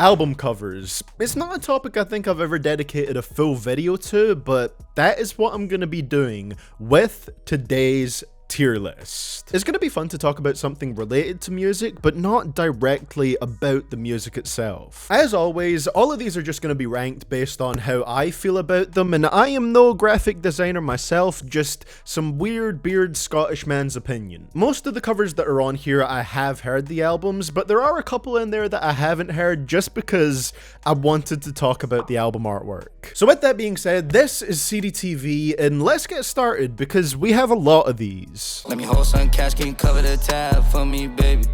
Album covers. It's not a topic I think I've ever dedicated a full video to, but that is what I'm gonna be doing with today's tier list. It's going to be fun to talk about something related to music, but not directly about the music itself. As always, all of these are just going to be ranked based on how I feel about them, and I am no graphic designer myself, just some weird beard Scottish man's opinion. Most of the covers that are on here I have heard the albums, but there are a couple in there that I haven't heard just because I wanted to talk about the album artwork. So with that being said, this is CDTV, and let's get started because we have a lot of these. Let me hold some cash, can you cover the tab for me, baby?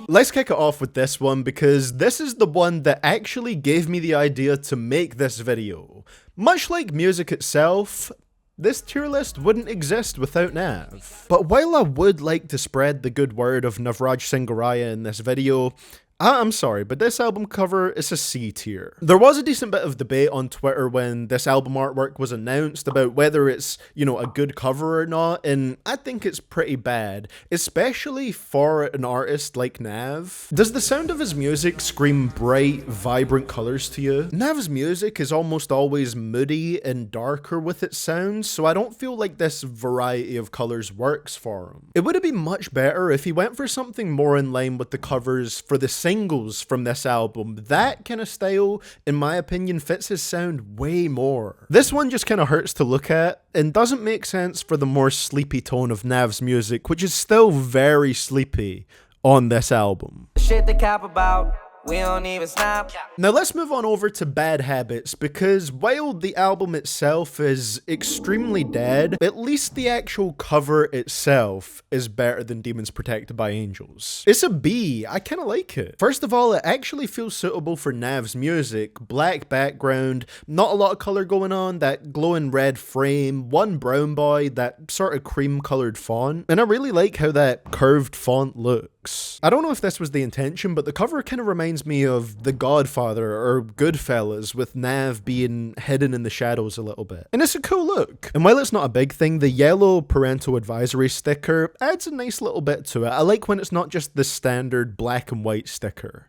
Let's kick it off with this one because this is the one that actually gave me the idea to make this video. Much like music itself, this tier list wouldn't exist without NAV. But while I would like to spread the good word of Navraj Singharaya in this video, I'm sorry, but this album cover is a C tier. There was a decent bit of debate on Twitter when this album artwork was announced about whether it's, you know, a good cover or not, and I think it's pretty bad, especially for an artist like NAV. Does the sound of his music scream bright, vibrant colors to you? NAV's music is almost always moody and darker with its sounds, so I don't feel like this variety of colors works for him. It would have been much better if he went for something more in line with the covers for the singles from this album. That kind of style, in my opinion, fits his sound way more. This one just kind of hurts to look at and doesn't make sense for the more sleepy tone of NAV's music, which is still very sleepy on this album. Shit they cap about, we don't even snap. Now let's move on over to Bad Habits, because while the album itself is extremely dead, at least the actual cover itself is better than Demons Protected by Angels. It's a B, I kinda like it. First of all, it actually feels suitable for NAV's music. Black background, not a lot of color going on, that glowing red frame, one brown boy, that sort of cream colored font, and I really like how that curved font looks. I don't know if this was the intention, but the cover kind of reminds me of The Godfather or Goodfellas, with NAV being hidden in the shadows a little bit. And it's a cool look. And while it's not a big thing, the yellow parental advisory sticker adds a nice little bit to it. I like when it's not just the standard black and white sticker.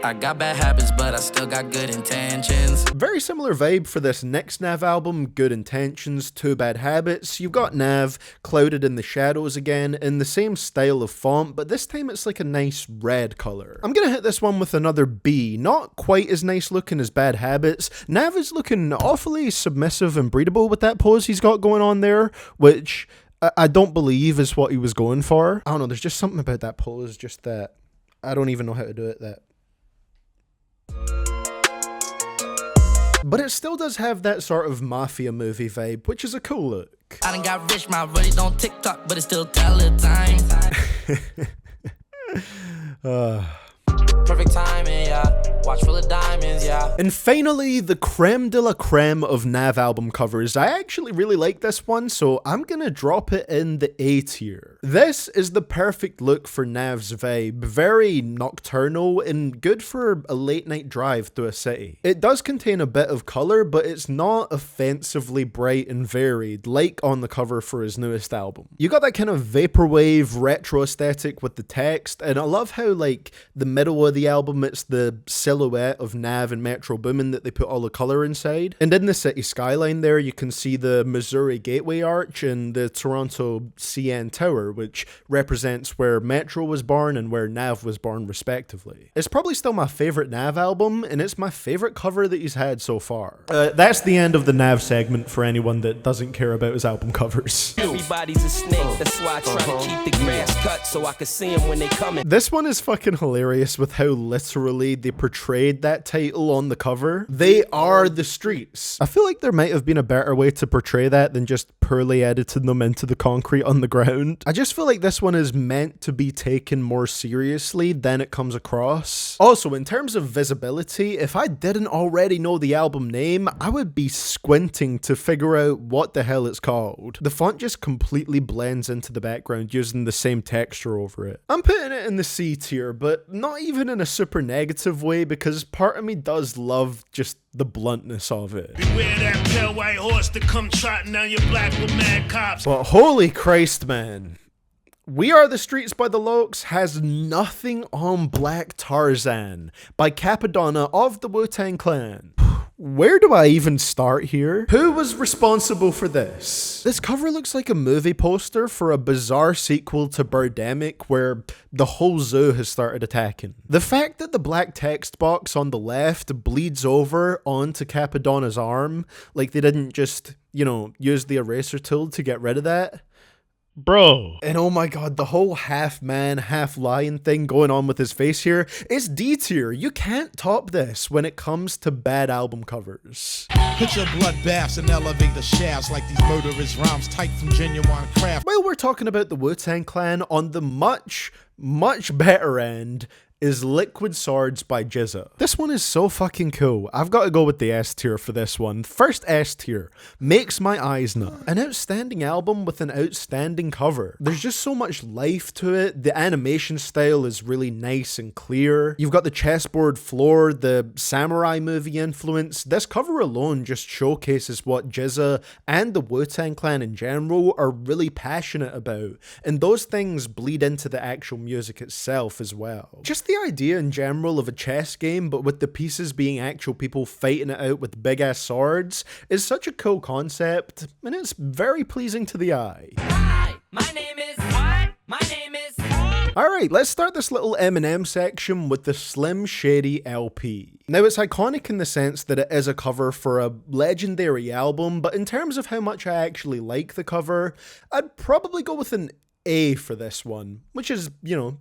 I got bad habits, but I still got good intentions. Very similar vibe for this next NAV album, Good Intentions, Two Bad Habits. You've got NAV clouded in the shadows again, in the same style of font, but this time it's like a nice red color. I'm gonna hit this one with another B. Not quite as nice looking as Bad Habits. NAV is looking awfully submissive and breathable with that pose he's got going on there, which I don't believe is what he was going for. I don't know, there's just something about that pose, just that I don't even know how to do it, that. But it still does have that sort of mafia movie vibe, which is a cool look. I done got rich, my really don't TikTok, but it still tell the time. Perfect timing, yeah. Watch full of diamonds, yeah. And finally, the creme de la creme of NAV album covers. I actually really like this one, so I'm gonna drop it in the A tier. This is the perfect look for NAV's vibe. Very nocturnal and good for a late night drive through a city. It does contain a bit of color, but it's not offensively bright and varied, like on the cover for his newest album. You got that kind of vaporwave retro aesthetic with the text, and I love how, like, the middle of the album, it's the silhouette of NAV and Metro Boomin that they put all the color inside. And in the city skyline there, you can see the Missouri Gateway Arch and the Toronto CN Tower, which represents where Metro was born and where NAV was born respectively. It's probably still my favorite NAV album, and it's my favorite cover that he's had so far. That's the end of the NAV segment for anyone that doesn't care about his album covers. Everybody's a snake, that's why I try to keep the grass cut so I can see them when they come in. This one is fucking hilarious with how literally they portrayed that title on the cover. They are the streets. I feel like there might have been a better way to portray that than just poorly editing them into the concrete on the ground. I just feel like this one is meant to be taken more seriously than it comes across. Also, in terms of visibility, if I didn't already know the album name, I would be squinting to figure out what the hell it's called. The font just completely blends into the background using the same texture over it. I'm putting it in the C tier, but not even in a super negative way, because part of me does love just the bluntness of it. Beware that pale white horse to come trotting down your block with mad cops. But holy Christ, man. We Are the Streets by the Lokes has nothing on Black Tarrzann by Cappadonna of the Wu-Tang Clan. Where do I even start here? Who was responsible for this? This cover looks like a movie poster for a bizarre sequel to Birdemic where the whole zoo has started attacking. The fact that the black text box on the left bleeds over onto Cappadonna's arm, like they didn't just, use the eraser tool to get rid of that. Bro. And oh my god, the whole half man, half lion thing going on with his face here is D tier. You can't top this when it comes to bad album covers. Put your bloodbaths and elevate the shafts like these murderous rhymes tight from genuine craft. While we're talking about the Wu-Tang Clan, on the much better end is Liquid Swords by GZA. This one is so fucking cool. I've got to go with the S tier for this one. First S tier, makes my eyes nut. An outstanding album with an outstanding cover. There's just so much life to it. The animation style is really nice and clear. You've got the chessboard floor, the samurai movie influence. This cover alone just showcases what GZA and the Wu-Tang Clan in general are really passionate about. And those things bleed into the actual music itself as well. Just the idea in general of a chess game, but with the pieces being actual people fighting it out with big ass swords, is such a cool concept, and it's very pleasing to the eye. Hi, my name is. What? My name is. Alright, let's start this little Eminem section with the Slim Shady LP. Now, it's iconic in the sense that it is a cover for a legendary album, but in terms of how much I actually like the cover, I'd probably go with an A for this one, which is,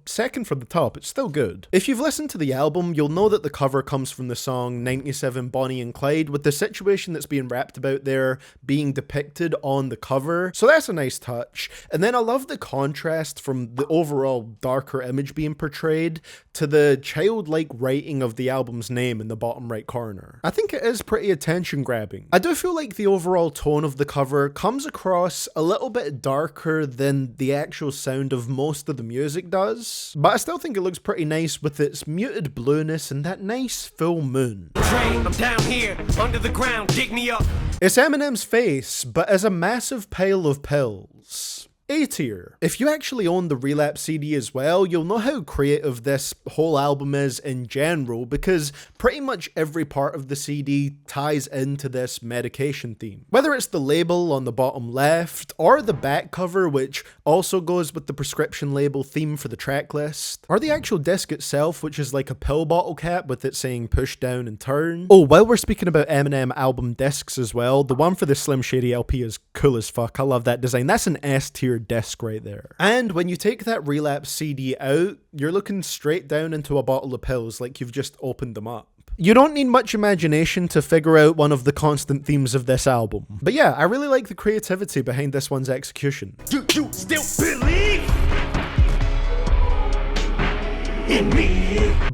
second from the top. It's still good. If you've listened to the album, you'll know that the cover comes from the song 97 Bonnie and Clyde, with the situation that's being rapped about there being depicted on the cover. So that's a nice touch. And then I love the contrast from the overall darker image being portrayed to the childlike writing of the album's name in the bottom right corner. I think it is pretty attention grabbing. I do feel like the overall tone of the cover comes across a little bit darker than the actual sound of most of the music does, but I still think it looks pretty nice with its muted blueness and that nice full moon. I'm down here, under the ground, dig me up. It's Eminem's face, but as a massive pile of pills. A tier. If you actually own the Relapse CD as well, you'll know how creative this whole album is in general, because pretty much every part of the CD ties into this medication theme. Whether it's the label on the bottom left, or the back cover, which also goes with the prescription label theme for the track list, or the actual disc itself, which is like a pill bottle cap with it saying push down and turn. Oh, while we're speaking about Eminem album discs as well, the one for the Slim Shady LP is cool as fuck. I love that design. That's an S tier disc right there. And when you take that Relapse CD out, you're looking straight down into a bottle of pills like you've just opened them up. You don't need much imagination to figure out one of the constant themes of this album. But yeah, I really like the creativity behind this one's execution. Do you still believe in me?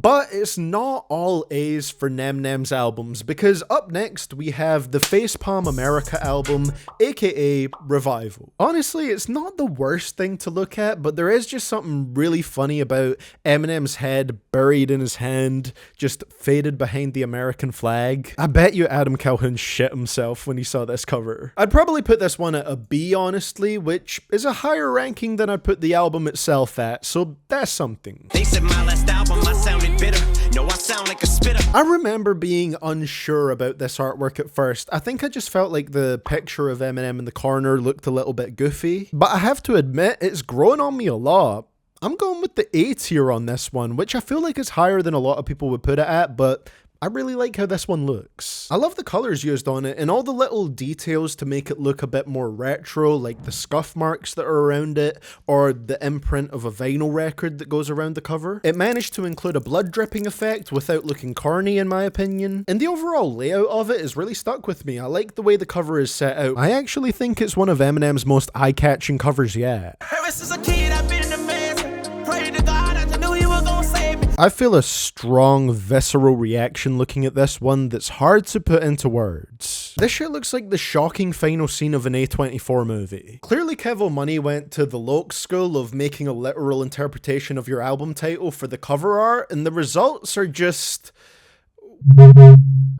But it's not all A's for Emnem's albums, because up next we have the Facepalm America album, aka Revival. Honestly, it's not the worst thing to look at, but there is just something really funny about Eminem's head buried in his hand, just faded behind the American flag. I bet you Adam Calhoun shit himself when he saw this cover. I'd probably put this one at a B, honestly, which is a higher ranking than I'd put the album itself at, so that's something. They said my last album, I sounded bitter. No, I sound like a spitter. I remember being unsure about this artwork at first. I think I just felt like the picture of Eminem in the corner looked a little bit goofy, but I have to admit, it's grown on me a lot. I'm going with the A tier on this one, which I feel like is higher than a lot of people would put it at, but I really like how this one looks. I love the colors used on it and all the little details to make it look a bit more retro, like the scuff marks that are around it, or the imprint of a vinyl record that goes around the cover. It managed to include a blood dripping effect without looking corny in my opinion, and the overall layout of it is really stuck with me. I like the way the cover is set out. I actually think it's one of Eminem's most eye-catching covers yet. Ever since a kid, I've been in the mess. Pray to God, I knew he was gonna save me. I feel a strong, visceral reaction looking at this one that's hard to put into words. This shit looks like the shocking final scene of an A24 movie. Clearly Kevo Muney went to the Lokes school of making a literal interpretation of your album title for the cover art, and the results are just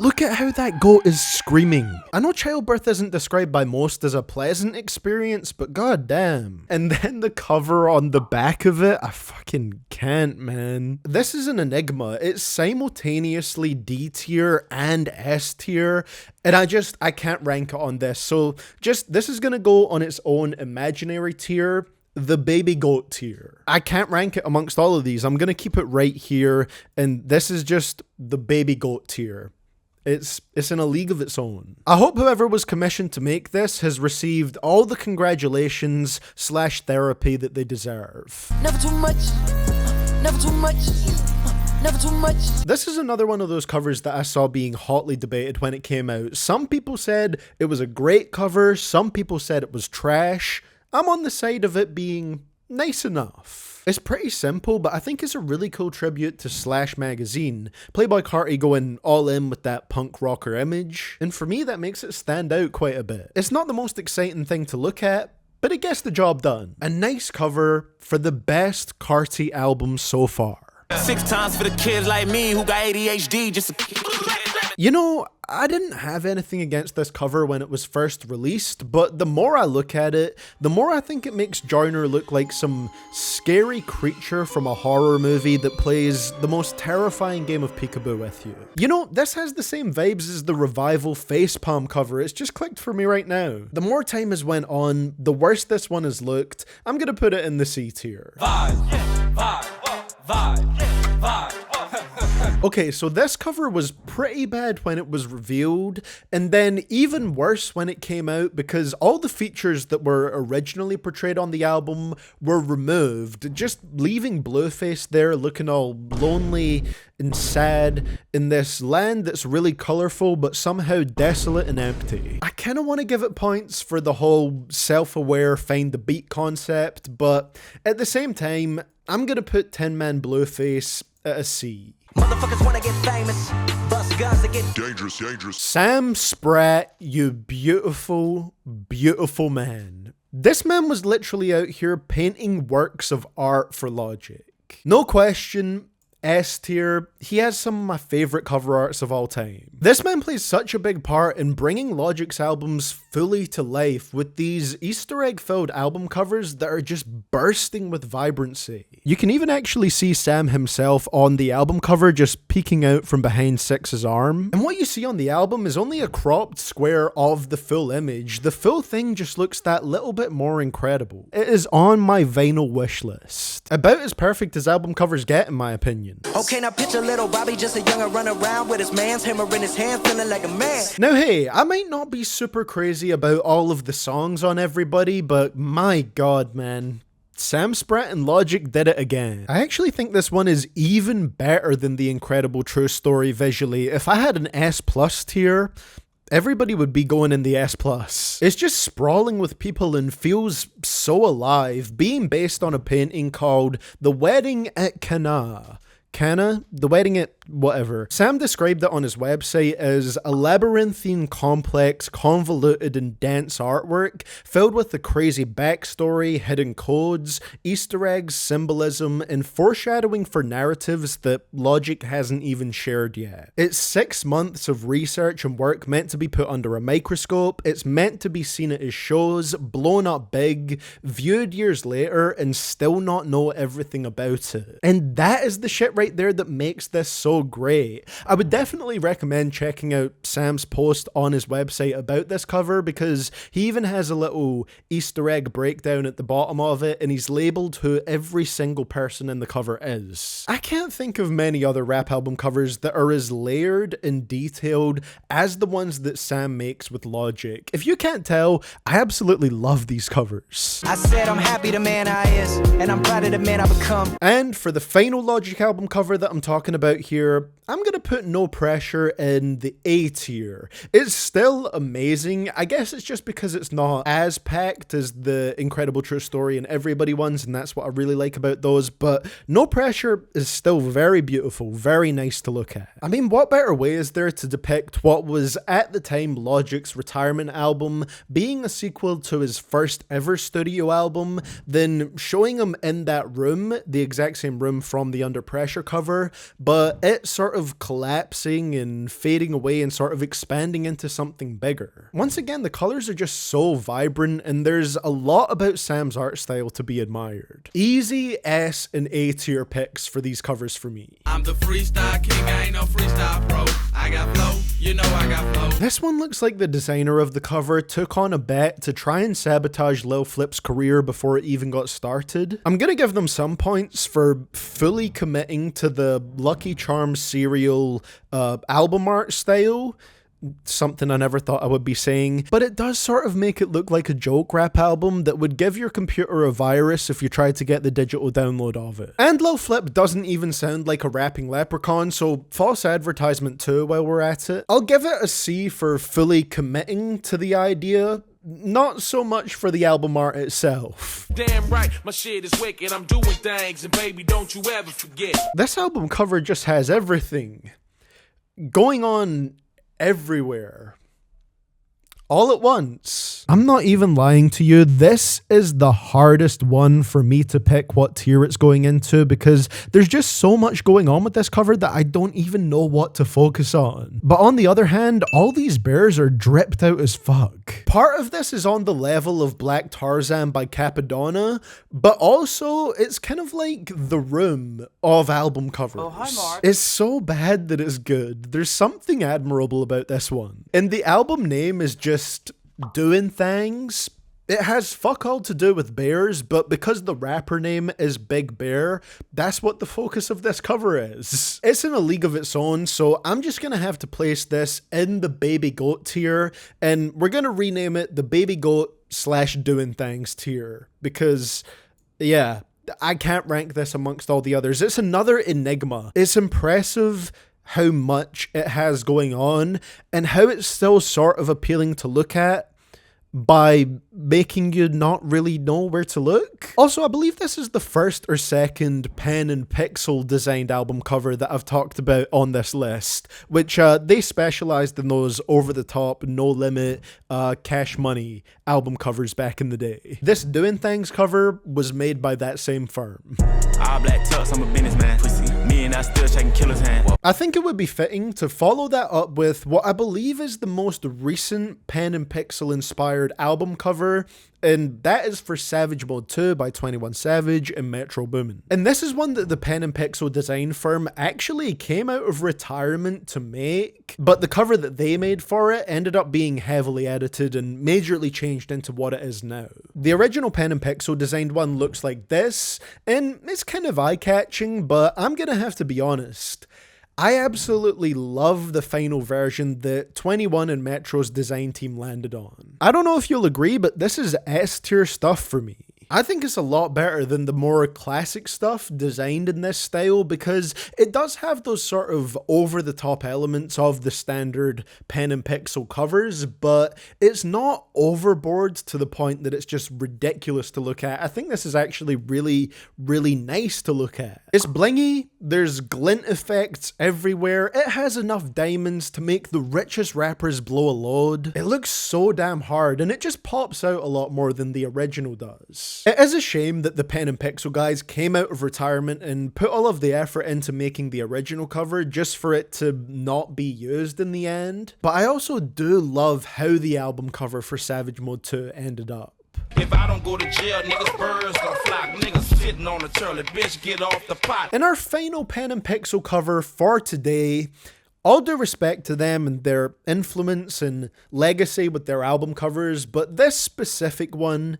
Look at how that goat is screaming. I know childbirth isn't described by most as a pleasant experience, but goddamn. And then the cover on the back of it, I fucking can't, man. This is an enigma. It's simultaneously D tier and S tier, and I can't rank it on this. So this is gonna go on its own imaginary tier, the baby goat tier. I can't rank it amongst all of these. I'm gonna keep it right here, and this is just the baby goat tier. It's in a league of its own. I hope whoever was commissioned to make this has received all the congratulations / therapy that they deserve. Never too much, never too much, never too much. This is another one of those covers that I saw being hotly debated when it came out. Some people said it was a great cover, some people said it was trash. I'm on the side of it being nice enough. It's pretty simple, but I think it's a really cool tribute to Slash magazine. Playboi Carti going all in with that punk rocker image, and for me that makes it stand out quite a bit. It's not the most exciting thing to look at, but it gets the job done. A nice cover for the best Carti album so far. 6 times for the kids like me who got ADHD just You know, I didn't have anything against this cover when it was first released, but the more I look at it, the more I think it makes Joyner look like some scary creature from a horror movie that plays the most terrifying game of peekaboo with you. You know, this has the same vibes as the Revival Facepalm cover. It's just clicked for me right now. The more time has went on, the worse this one has looked. I'm gonna put it in the C tier. Okay, so this cover was pretty bad when it was revealed, and then even worse when it came out because all the features that were originally portrayed on the album were removed, just leaving Blueface there looking all lonely and sad in this land that's really colorful but somehow desolate and empty. I kind of want to give it points for the whole self-aware find the beat concept, but at the same time, I'm gonna put Tin Man Blueface at a C. Motherfuckers wanna get famous, bust guns to get Dangerous, dangerous. Sam Spratt, you beautiful, beautiful man. This man was literally out here painting works of art for Logic. No question, S tier, he has some of my favorite cover arts of all time. This man plays such a big part in bringing Logic's albums fully to life with these Easter egg filled album covers that are just bursting with vibrancy. You can even actually see Sam himself on the album cover just peeking out from behind Six's arm. And what you see on the album is only a cropped square of the full image. The full thing just looks that little bit more incredible. It is on my vinyl wish list. About as perfect as album covers get in my opinion. Okay, now picture little Bobby, just a younger run around with his man's hammer in his hand, feeling like a man. Now hey, I might not be super crazy about all of the songs on Everybody, but my god man, Sam Spratt and Logic did it again. I actually think this one is even better than The Incredible True Story visually. If I had an S+ tier, Everybody would be going in the S+. It's just sprawling with people and feels so alive, being based on a painting called The Wedding at Cana. The Wedding at whatever. Sam described it on his website as a labyrinthine, complex, convoluted and dense artwork filled with a crazy backstory, hidden codes, Easter eggs, symbolism, and foreshadowing for narratives that Logic hasn't even shared yet. It's 6 months of research and work meant to be put under a microscope. It's meant to be seen at his shows, blown up big, viewed years later, and still not know everything about it. And that is the shit right there that makes this so great. I would definitely recommend checking out Sam's post on his website about this cover because he even has a little Easter egg breakdown at the bottom of it and he's labeled who every single person in the cover is. I can't think of many other rap album covers that are as layered and detailed as the ones that Sam makes with Logic. If you can't tell, I absolutely love these covers. I said I'm happy the man I is, and I'm proud of the man I become. And for the final Logic album cover that I'm talking about here, I'm gonna put No Pressure in the A tier. It's still amazing. I guess it's just because it's not as packed as the Incredible True Story and Everybody ones, and that's what I really like about those, but No Pressure is still very beautiful, very nice to look at. I mean, what better way is there to depict what was at the time Logic's retirement album being a sequel to his first ever studio album than showing him in that room, the exact same room from the Under Pressure cover, but it it sort of collapsing and fading away and sort of expanding into something bigger. Once again, the colors are just so vibrant, and there's a lot about Sam's art style to be admired. Easy S and A tier picks for these covers for me. I'm the freestyle king, I ain't no freestyle pro. I got flow, you know I got flow. This one looks like the designer of the cover took on a bet to try and sabotage Lil Flip's career before it even got started. I'm gonna give them some points for fully committing to the Lucky Charms cereal album art style. Something I never thought I would be saying, but it does sort of make it look like a joke rap album that would give your computer a virus if you tried to get the digital download of it. And Lil Flip doesn't even sound like a rapping Leprechaun, so false advertisement too while we're at it. I'll give it a C for fully committing to the idea, not so much for the album art itself. Damn right, my shit is wicked, I'm doing things, and baby, don't you ever forget. This album cover just has everything going on everywhere, all at once. I'm not even lying to you, this is the hardest one for me to pick what tier it's going into, because there's just so much going on with this cover that I don't even know what to focus on. But on the other hand, all these bears are dripped out as fuck. Part of this is on the level of Black Tarrzann by Cappadonna, but also it's kind of like The Room of album covers. Oh, hi, Mark. It's so bad that it's good. There's something admirable about this one. And the album name is just Doin Thangs. It has fuck all to do with bears, but because the rapper name is Big Bear, that's what the focus of this cover is. It's in a league of its own, so I'm just gonna have to place this in the Baby Goat tier, and we're gonna rename it the Baby Goat / Doin Thangs tier, because, yeah, I can't rank this amongst all the others. It's another enigma. It's impressive how much it has going on and how it's still sort of appealing to look at by making you not really know where to look. Also, I believe this is the first or second pen and pixel designed album cover that I've talked about on this list, which they specialized in those over the top, no limit, cash money album covers back in the day. This Doin Thangs cover was made by that same firm. All black tux, I'm a businessman. Pussy, me and I still shaking killer's hand. I think it would be fitting to follow that up with what I believe is the most recent pen and pixel inspired album cover, and that is for Savage Mode 2 by 21 Savage and Metro Boomin. And this is one that the pen and pixel design firm actually came out of retirement to make, but the cover that they made for it ended up being heavily edited and majorly changed into what it is now. The original pen and pixel designed one looks like this, and it's kind of eye-catching, but I'm gonna have to be honest, I absolutely love the final version that 21 and Metro's design team landed on. I don't know if you'll agree, but this is S tier stuff for me. I think it's a lot better than the more classic stuff designed in this style, because it does have those sort of over-the-top elements of the standard pen and pixel covers, but it's not overboard to the point that it's just ridiculous to look at. I think this is actually really, really nice to look at. It's blingy, there's glint effects everywhere, it has enough diamonds to make the richest rappers blow a load. It looks so damn hard, and it just pops out a lot more than the original does. It is a shame that the pen and pixel guys came out of retirement and put all of the effort into making the original cover just for it to not be used in the end. But I also do love how the album cover for Savage Mode 2 ended up. If I don't go to jail, niggas birds gon' flock. Niggas sitting on a turtle, bitch, get off the pot. In our final pen and pixel cover for today, all due respect to them and their influence and legacy with their album covers, but this specific one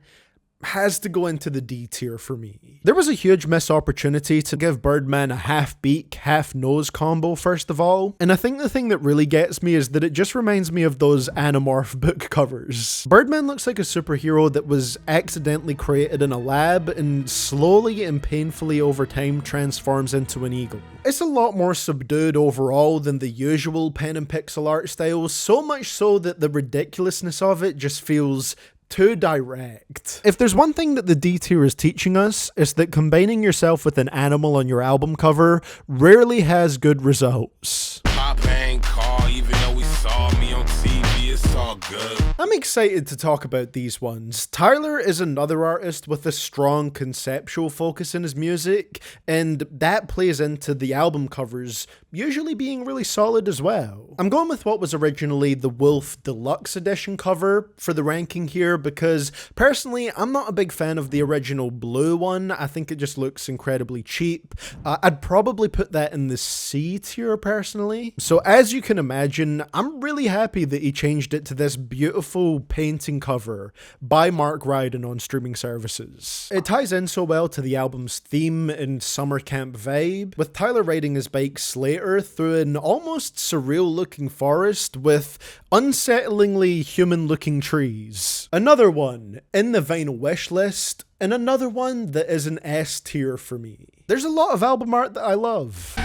has to go into the D tier for me. There was a huge missed opportunity to give Birdman a half beak, half nose combo first of all, and I think the thing that really gets me is that it just reminds me of those Animorph book covers. Birdman looks like a superhero that was accidentally created in a lab and slowly and painfully over time transforms into an eagle. It's a lot more subdued overall than the usual pen and pixel art style, so much so that the ridiculousness of it just feels too direct. If there's one thing that the D tier is teaching us, it's that combining yourself with an animal on your album cover rarely has good results. My bank call, even though he saw me on TV. it's all good. I'm excited to talk about these ones. Tyler is another artist with a strong conceptual focus in his music, and that plays into the album covers usually being really solid as well. I'm going with what was originally the Wolf Deluxe Edition cover for the ranking here because personally I'm not a big fan of the original blue one. I think it just looks incredibly cheap. I'd probably put that in the C tier personally. So as you can imagine, I'm really happy that he changed it to this beautiful painting cover by Mark Ryden on streaming services. It ties in so well to the album's theme and summer camp vibe, with Tyler riding his bike Slater through an almost surreal looking forest with unsettlingly human looking trees. Another one in the vinyl wish list, and another one that is an S tier for me. There's a lot of album art that I love.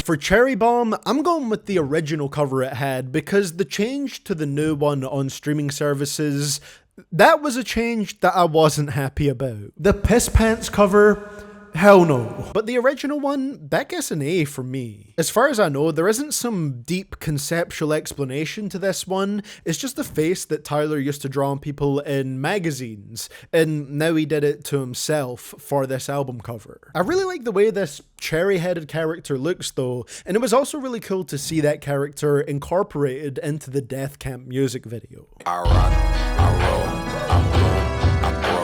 For Cherry Bomb, I'm going with the original cover it had because the change to the new one on streaming services, that was a change that I wasn't happy about. The Piss Pants cover, hell no. But the original one, that gets an A for me. As far as I know, there isn't some deep conceptual explanation to this one. It's just the face that Tyler used to draw on people in magazines, and now he did it to himself for this album cover. I really like the way this cherry-headed character looks though, and it was also really cool to see that character incorporated into the Death Camp music video. I rock, I roll,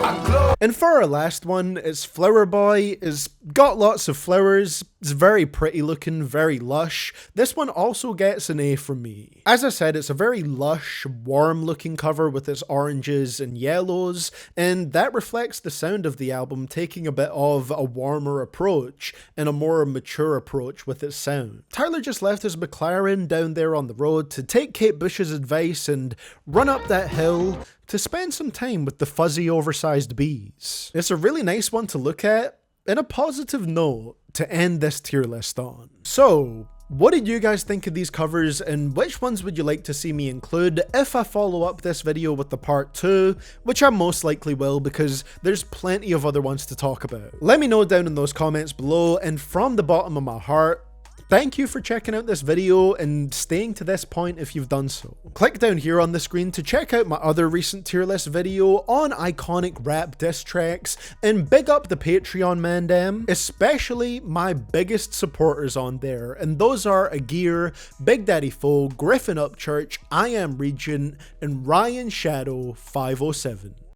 I blow. And for our last one, it's Flower Boy. It's got lots of flowers, it's very pretty looking, very lush. This one also gets an A from me. As I said, it's a very lush, warm looking cover with its oranges and yellows, and that reflects the sound of the album taking a bit of a warmer approach and a more mature approach with its sound. Tyler just left his McLaren down there on the road to take Kate Bush's advice and run up that hill to spend some time with the fuzzy oversized bees. It's a really nice one to look at, and a positive note to end this tier list on. So, what did you guys think of these covers, and which ones would you like to see me include if I follow up this video with the part 2, which I most likely will because there's plenty of other ones to talk about. Let me know down in those comments below, and from the bottom of my heart, thank you for checking out this video and staying to this point if you've done so. Click down here on the screen to check out my other recent tier list video on iconic rap diss tracks, and big up the Patreon man dem, especially my biggest supporters on there, and those are Agir, Big Daddy Foe, Griffin Upchurch, I Am Regent, and Ryan Shadow 507.